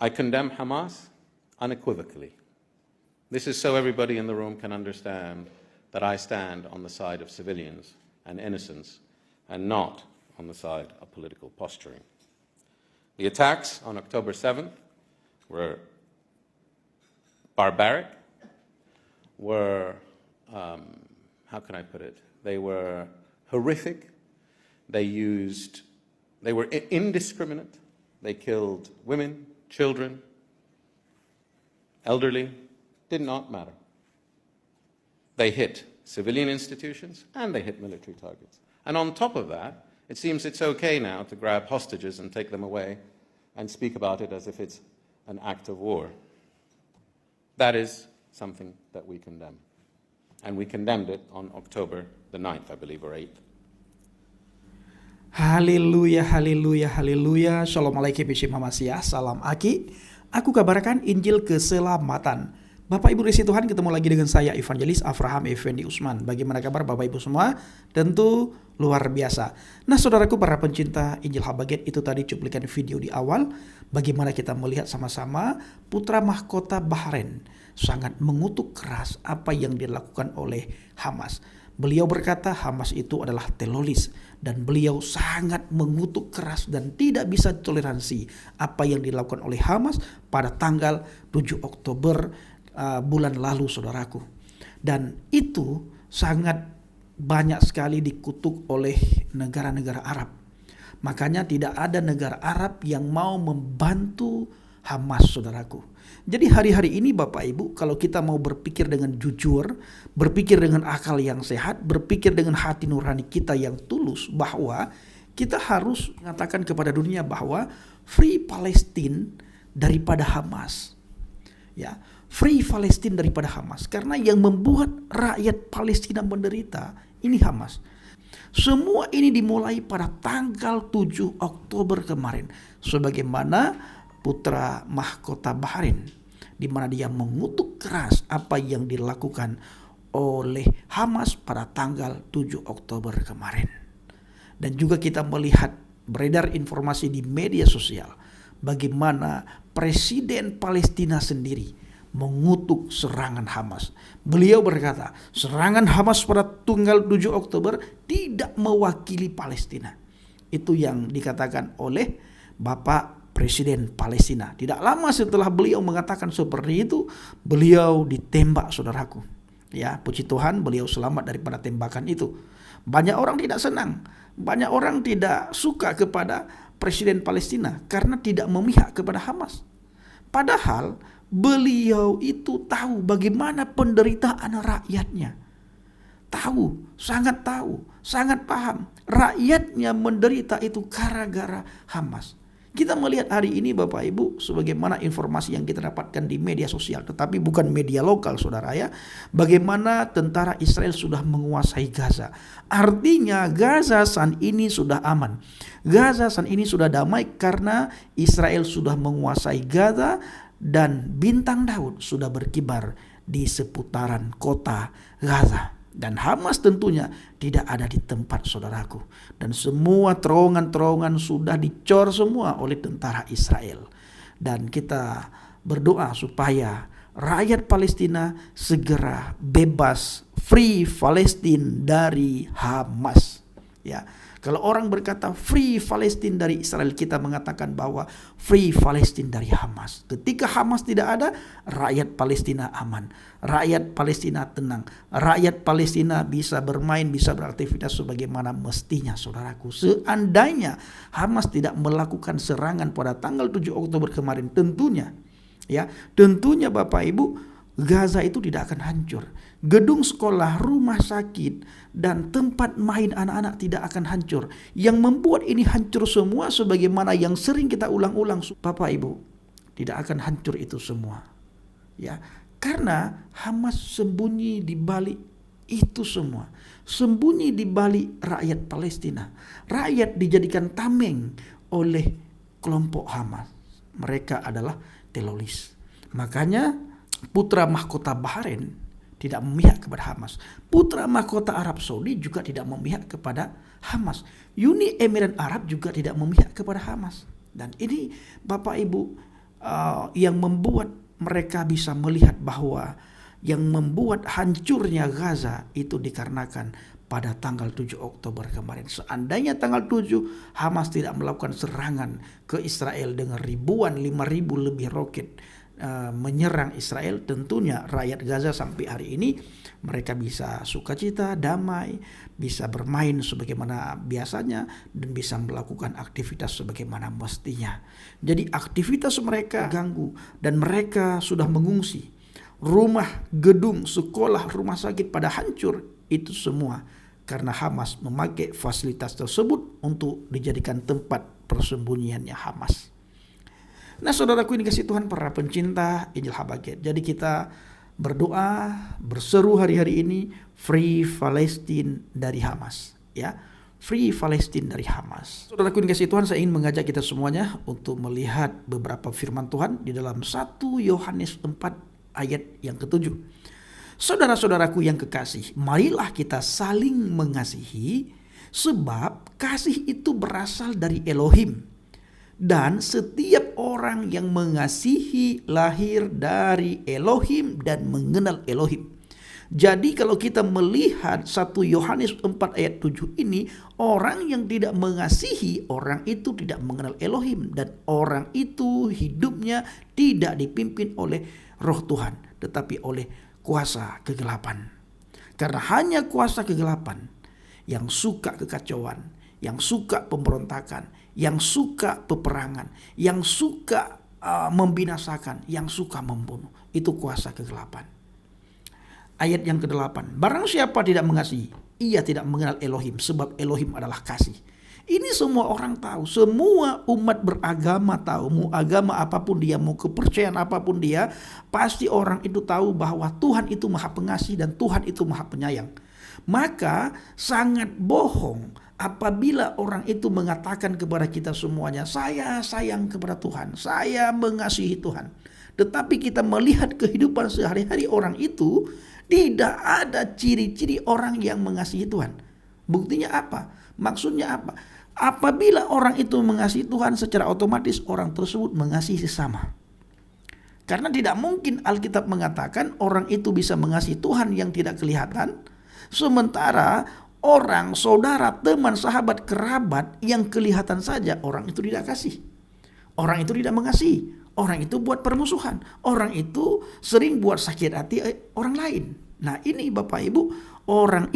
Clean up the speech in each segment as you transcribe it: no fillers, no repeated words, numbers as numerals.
I condemn Hamas unequivocally. This is so everybody in the room can understand that I stand on the side of civilians and innocents and not on the side of political posturing. The attacks on October 7th were barbaric, were, how can I put it? They were horrific. They were indiscriminate. They killed women, children, elderly, did not matter. They hit civilian institutions and they hit military targets. And on top of that, it seems it's okay now to grab hostages and take them away and speak about it as if it's an act of war. That is something that we condemn. And we condemned it on October the 9th, I believe, or 8th. Haleluya, haleluya, haleluya. Shalom alaikum Bismillahirrahmanirrahim. Salam Aki. Aku kabarkan Injil keselamatan. Bapak Ibu Risi Tuhan, ketemu lagi dengan saya Evangelis Avraham Effendi Usman. Bagaimana kabar Bapak Ibu semua? Tentu luar biasa. Nah saudaraku para pencinta Injil Habaget, itu tadi cuplikan video di awal. Bagaimana kita melihat sama-sama putra mahkota Bahrain sangat mengutuk keras apa yang dilakukan oleh Hamas. Beliau berkata Hamas itu adalah teroris dan beliau sangat mengutuk keras dan tidak bisa toleransi apa yang dilakukan oleh Hamas pada tanggal 7 Oktober bulan lalu saudaraku. Dan itu sangat banyak sekali dikutuk oleh negara-negara Arab. Makanya tidak ada negara Arab yang mau membantu Hamas saudaraku. Jadi hari-hari ini Bapak Ibu, kalau kita mau berpikir dengan jujur, berpikir dengan akal yang sehat, berpikir dengan hati nurani kita yang tulus, bahwa kita harus mengatakan kepada dunia bahwa free Palestine daripada Hamas. Ya, free Palestine daripada Hamas. Karena yang membuat rakyat Palestina menderita ini Hamas. Semua ini dimulai pada tanggal 7 Oktober kemarin. Sebagaimana putra mahkota Bahrain, di mana dia mengutuk keras apa yang dilakukan oleh Hamas pada tanggal 7 Oktober kemarin. Dan juga kita melihat beredar informasi di media sosial bagaimana Presiden Palestina sendiri mengutuk serangan Hamas. Beliau berkata, serangan Hamas pada tanggal 7 Oktober tidak mewakili Palestina. Itu yang dikatakan oleh Bapak Presiden Palestina. Tidak lama setelah beliau mengatakan seperti itu, beliau ditembak saudaraku. Ya, puji Tuhan beliau selamat daripada tembakan itu. Banyak orang tidak senang, banyak orang tidak suka kepada Presiden Palestina karena tidak memihak kepada Hamas. Padahal beliau itu tahu bagaimana penderitaan rakyatnya. Tahu, sangat paham. Rakyatnya menderita itu gara-gara Hamas. Kita melihat hari ini Bapak Ibu sebagaimana informasi yang kita dapatkan di media sosial, tetapi bukan media lokal saudara ya. Bagaimana tentara Israel sudah menguasai Gaza. Artinya Gaza saat ini sudah aman. Gaza saat ini sudah damai karena Israel sudah menguasai Gaza dan bintang Daud sudah berkibar di seputaran kota Gaza. Dan Hamas tentunya tidak ada di tempat saudaraku. Dan semua terowongan-terowongan sudah dicor semua oleh tentara Israel. Dan kita berdoa supaya rakyat Palestina segera bebas, free Palestine dari Hamas. Ya, kalau orang berkata free Palestine dari Israel, kita mengatakan bahwa free Palestine dari Hamas. Ketika Hamas tidak ada, rakyat Palestina aman, rakyat Palestina tenang, rakyat Palestina bisa bermain, bisa beraktivitas sebagaimana mestinya saudaraku. Seandainya Hamas tidak melakukan serangan pada tanggal 7 Oktober kemarin, tentunya Bapak Ibu, Gaza itu tidak akan hancur. Gedung sekolah, rumah sakit, dan tempat main anak-anak tidak akan hancur. Yang membuat ini hancur semua sebagaimana yang sering kita ulang-ulang Bapak Ibu, tidak akan hancur itu semua. Ya, karena Hamas sembunyi di balik itu semua. Sembunyi di balik rakyat Palestina. Rakyat dijadikan tameng oleh kelompok Hamas. Mereka adalah teroris. Makanya putra mahkota Bahrain tidak memihak kepada Hamas. Putra mahkota Arab Saudi juga tidak memihak kepada Hamas. Uni Emirat Arab juga tidak memihak kepada Hamas. Dan ini Bapak Ibu yang membuat mereka bisa melihat bahwa yang membuat hancurnya Gaza itu dikarenakan pada tanggal 7 Oktober kemarin. Seandainya tanggal 7 Hamas tidak melakukan serangan ke Israel dengan 5.000 lebih roket menyerang Israel, tentunya rakyat Gaza sampai hari ini mereka bisa sukacita, damai, bisa bermain sebagaimana biasanya, dan bisa melakukan aktivitas sebagaimana mestinya. Jadi aktivitas mereka ganggu dan mereka sudah mengungsi. Rumah, gedung, sekolah, rumah sakit pada hancur, itu semua karena Hamas memakai fasilitas tersebut untuk dijadikan tempat persembunyiannya Hamas. Nah, saudaraku ini kasih Tuhan, para pencinta Injil Habaget. Jadi kita berdoa, berseru hari-hari ini, Free Palestine dari Hamas, ya. Free Palestine dari Hamas. Saudaraku ini kasih Tuhan, saya ingin mengajak kita semuanya untuk melihat beberapa firman Tuhan di dalam 1 Yohanes 4 ayat yang ke-7. Saudara-saudaraku yang kekasih, marilah kita saling mengasihi, sebab kasih itu berasal dari Elohim. Dan setiap orang yang mengasihi lahir dari Elohim dan mengenal Elohim. Jadi kalau kita melihat 1 Yohanes 4 ayat 7 ini, orang yang tidak mengasihi, orang itu tidak mengenal Elohim. Dan orang itu hidupnya tidak dipimpin oleh Roh Tuhan, tetapi oleh kuasa kegelapan. Karena hanya kuasa kegelapan yang suka kekacauan, yang suka pemberontakan, yang suka peperangan, yang suka membinasakan, yang suka membunuh. Itu kuasa kegelapan. Ayat yang ke-8. Barang siapa tidak mengasihi, ia tidak mengenal Elohim, sebab Elohim adalah kasih. Ini semua orang tahu, semua umat beragama tahu, mau agama apapun dia, mau kepercayaan apapun dia, pasti orang itu tahu bahwa Tuhan itu Maha Pengasih dan Tuhan itu Maha Penyayang. Maka sangat bohong apabila orang itu mengatakan kepada kita semuanya, saya sayang kepada Tuhan, saya mengasihi Tuhan. Tetapi kita melihat kehidupan sehari-hari orang itu, tidak ada ciri-ciri orang yang mengasihi Tuhan. Buktinya apa? Maksudnya apa? Apabila orang itu mengasihi Tuhan, secara otomatis orang tersebut mengasihi sesama. Karena tidak mungkin Alkitab mengatakan orang itu bisa mengasihi Tuhan yang tidak kelihatan, sementara orang, saudara, teman, sahabat, kerabat yang kelihatan saja orang itu tidak kasih. Orang itu tidak mengasihi. Orang itu buat permusuhan. Orang itu sering buat sakit hati orang lain. Nah, ini Bapak Ibu, orang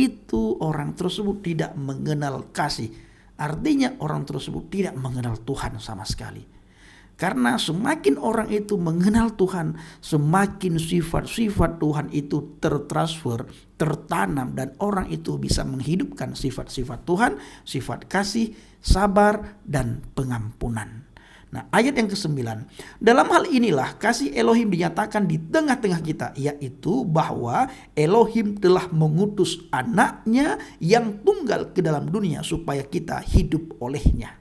tersebut tidak mengenal kasih. Artinya orang tersebut tidak mengenal Tuhan sama sekali. Karena semakin orang itu mengenal Tuhan, semakin sifat-sifat Tuhan itu tertransfer, tertanam, dan orang itu bisa menghidupkan sifat-sifat Tuhan, sifat kasih, sabar, dan pengampunan. Nah, ayat yang ke-9. Dalam hal inilah kasih Elohim dinyatakan di tengah-tengah kita, yaitu bahwa Elohim telah mengutus anaknya yang tunggal ke dalam dunia supaya kita hidup olehnya.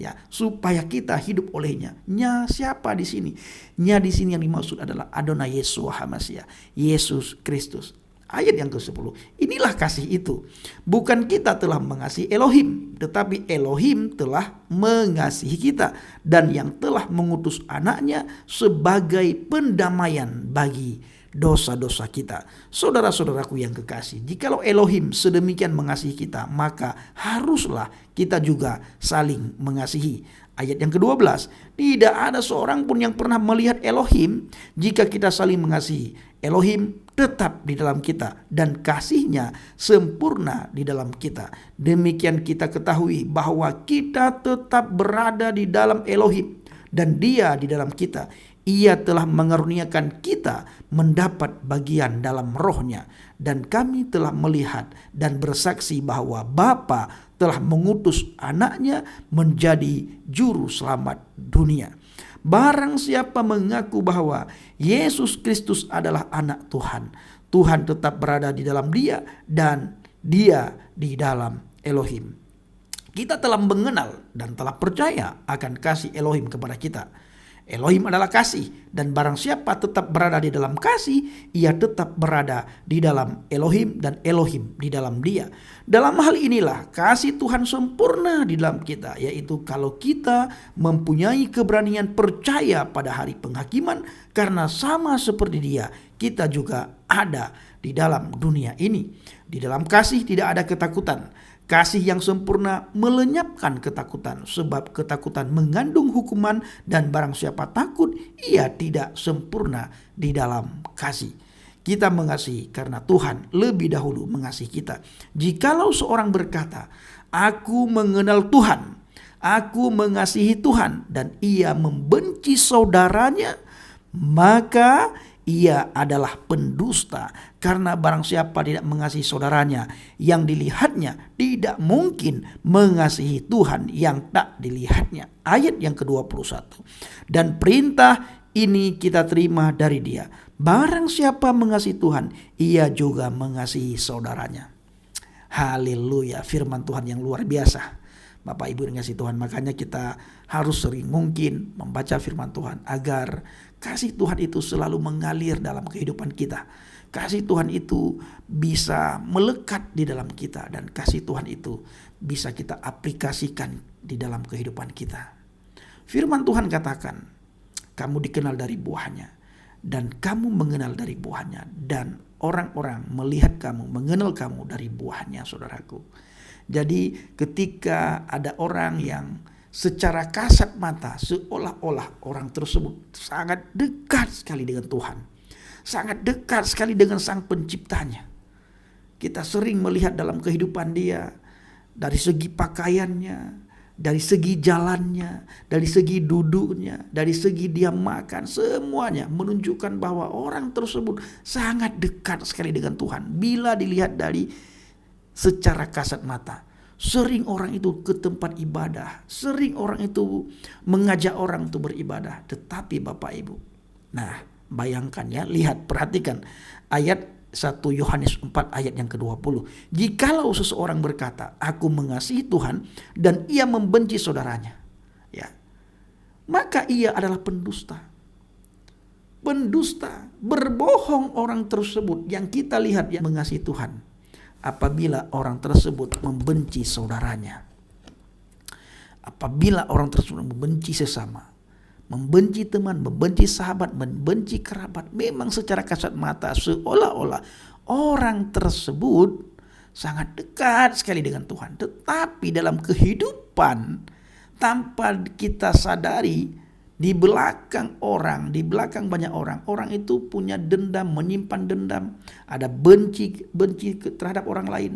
Ya, supaya kita hidup olehnya. Nya siapa di sini? Nya di sini yang dimaksud adalah Adonai Yeshua HaMashiach, Yesus Kristus. Ayat yang ke-10. Inilah kasih itu. Bukan kita telah mengasihi Elohim, tetapi Elohim telah mengasihi kita, dan yang telah mengutus anaknya sebagai pendamaian bagi dosa-dosa kita. Saudara-saudaraku yang kekasih, jikalau Elohim sedemikian mengasihi kita, maka haruslah kita juga saling mengasihi. Ayat yang ke-12. Tidak ada seorang pun yang pernah melihat Elohim. Jika kita saling mengasihi, Elohim tetap di dalam kita dan kasihnya sempurna di dalam kita. Demikian kita ketahui bahwa kita tetap berada di dalam Elohim dan Dia di dalam kita. Ia telah mengaruniakan kita mendapat bagian dalam rohnya, dan kami telah melihat dan bersaksi bahwa Bapa telah mengutus anaknya menjadi juru selamat dunia. Barang siapa mengaku bahwa Yesus Kristus adalah anak Tuhan, Tuhan tetap berada di dalam dia dan dia di dalam Elohim. Kita telah mengenal dan telah percaya akan kasih Elohim kepada kita. Elohim adalah kasih, dan barang siapa tetap berada di dalam kasih, ia tetap berada di dalam Elohim dan Elohim di dalam dia. Dalam hal inilah kasih Tuhan sempurna di dalam kita, yaitu kalau kita mempunyai keberanian percaya pada hari penghakiman, karena sama seperti dia, kita juga ada di dalam dunia ini. Di dalam kasih tidak ada ketakutan. Kasih yang sempurna melenyapkan ketakutan, sebab ketakutan mengandung hukuman, dan barang siapa takut, ia tidak sempurna di dalam kasih. Kita mengasihi karena Tuhan lebih dahulu mengasihi kita. Jikalau seorang berkata, "Aku mengenal Tuhan, aku mengasihi Tuhan," dan ia membenci saudaranya, maka ia adalah pendusta. Karena barang siapa tidak mengasihi saudaranya yang dilihatnya, tidak mungkin mengasihi Tuhan yang tak dilihatnya. Ayat yang ke-21. Dan perintah ini kita terima dari dia, barang siapa mengasihi Tuhan, ia juga mengasihi saudaranya. Haleluya, firman Tuhan yang luar biasa. Bapak Ibu yang kasih Tuhan, makanya kita harus sering mungkin membaca firman Tuhan agar kasih Tuhan itu selalu mengalir dalam kehidupan kita. Kasih Tuhan itu bisa melekat di dalam kita, dan kasih Tuhan itu bisa kita aplikasikan di dalam kehidupan kita. Firman Tuhan katakan, kamu dikenal dari buahnya, dan kamu mengenal dari buahnya, dan orang-orang melihat kamu, mengenal kamu dari buahnya, saudaraku. Jadi ketika ada orang yang secara kasat mata seolah-olah orang tersebut sangat dekat sekali dengan Tuhan, sangat dekat sekali dengan Sang Penciptanya. Kita sering melihat dalam kehidupan dia, dari segi pakaiannya, dari segi jalannya, dari segi duduknya, dari segi dia makan, semuanya menunjukkan bahwa orang tersebut sangat dekat sekali dengan Tuhan. Bila dilihat dari secara kasat mata, sering orang itu ke tempat ibadah, sering orang itu mengajak orang untuk beribadah. Tetapi Bapak Ibu, nah bayangkan ya, lihat, perhatikan ayat 1 Yohanes 4 ayat yang ke-20. Jikalau seseorang berkata, aku mengasihi Tuhan, dan ia membenci saudaranya, ya, maka ia adalah pendusta. Pendusta, berbohong orang tersebut yang kita lihat yang mengasihi Tuhan, apabila orang tersebut membenci saudaranya. Apabila orang tersebut membenci sesama, membenci teman, membenci sahabat, membenci kerabat, memang secara kasat mata seolah-olah orang tersebut sangat dekat sekali dengan Tuhan. Tetapi dalam kehidupan, tanpa kita sadari, di belakang orang, di belakang banyak orang, orang itu punya dendam, menyimpan dendam, ada benci terhadap orang lain.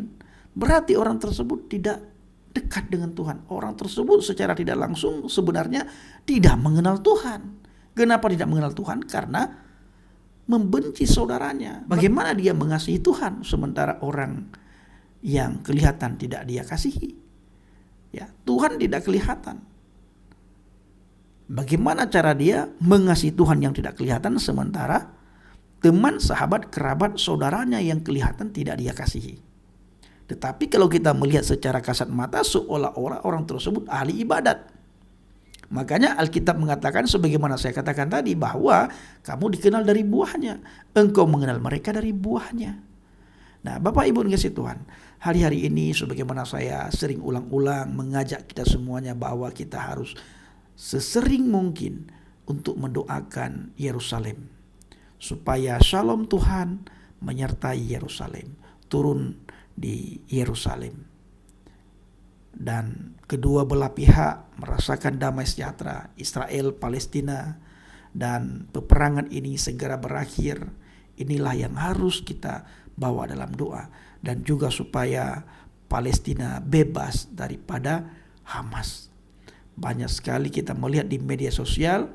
Berarti orang tersebut tidak dekat dengan Tuhan. Orang tersebut secara tidak langsung sebenarnya tidak mengenal Tuhan. Kenapa tidak mengenal Tuhan? Karena membenci saudaranya. Bagaimana dia mengasihi Tuhan sementara orang yang kelihatan tidak dia kasihi? Ya, Tuhan tidak kelihatan. Bagaimana cara dia mengasihi Tuhan yang tidak kelihatan sementara teman, sahabat, kerabat, saudaranya yang kelihatan tidak dia kasihi? Tetapi kalau kita melihat secara kasat mata, seolah-olah orang tersebut ahli ibadat. Makanya Alkitab mengatakan sebagaimana saya katakan tadi, bahwa kamu dikenal dari buahnya, engkau mengenal mereka dari buahnya. Nah, Bapak Ibu dikasihi Tuhan, hari-hari ini sebagaimana saya sering ulang-ulang mengajak kita semuanya bahwa kita harus sesering mungkin untuk mendoakan Yerusalem, supaya shalom Tuhan menyertai Yerusalem, turun di Yerusalem, dan kedua belah pihak merasakan damai sejahtera, Israel, Palestina, dan peperangan ini segera berakhir. Inilah yang harus kita bawa dalam doa, dan juga supaya Palestina bebas daripada Hamas. Banyak sekali kita melihat di media sosial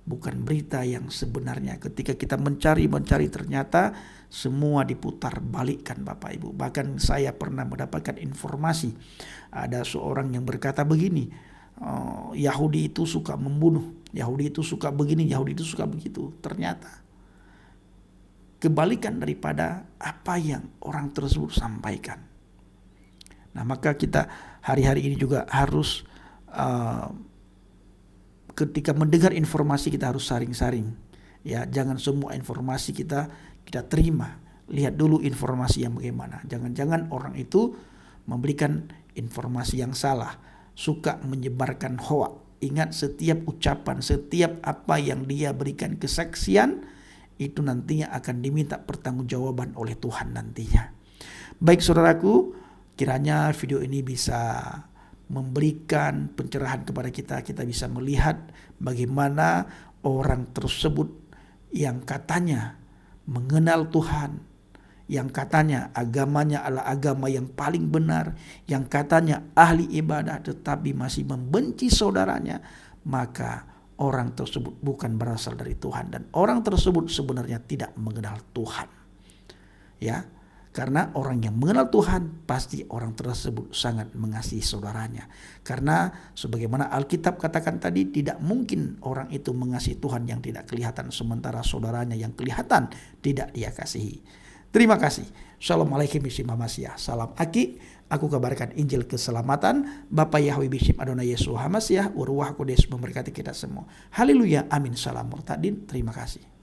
bukan berita yang sebenarnya. Ketika kita mencari ternyata semua diputar balikkan, Bapak Ibu. Bahkan saya pernah mendapatkan informasi, ada seorang yang berkata begini, Yahudi itu suka membunuh, Yahudi itu suka begini, Yahudi itu suka begitu. Ternyata kebalikan daripada apa yang orang tersebut sampaikan. Nah, maka kita hari-hari ini juga harus ketika mendengar informasi kita harus saring-saring. Ya, jangan semua informasi kita terima. Lihat dulu informasi yang bagaimana. Jangan-jangan orang itu memberikan informasi yang salah, suka menyebarkan hoak. Ingat, setiap ucapan, setiap apa yang dia berikan kesaksian, itu nantinya akan diminta pertanggungjawaban oleh Tuhan nantinya. Baik saudaraku, kiranya video ini bisa memberikan pencerahan kepada kita. Kita bisa melihat bagaimana orang tersebut yang katanya mengenal Tuhan, yang katanya agamanya adalah agama yang paling benar, yang katanya ahli ibadah tetapi masih membenci saudaranya, maka orang tersebut bukan berasal dari Tuhan dan orang tersebut sebenarnya tidak mengenal Tuhan. Ya, karena orang yang mengenal Tuhan pasti orang tersebut sangat mengasihi saudaranya. Karena sebagaimana Alkitab katakan tadi, tidak mungkin orang itu mengasihi Tuhan yang tidak kelihatan, sementara saudaranya yang kelihatan tidak dia kasihi. Terima kasih. Shalom alaikum bishim Hamasiah. Salam Aki. Aku kabarkan Injil keselamatan. Bapa Yahweh bishim Adonai Yesus Hamasiah. Uruah Kodes memberkati kita semua. Haleluya. Amin. Salam murtadin. Terima kasih.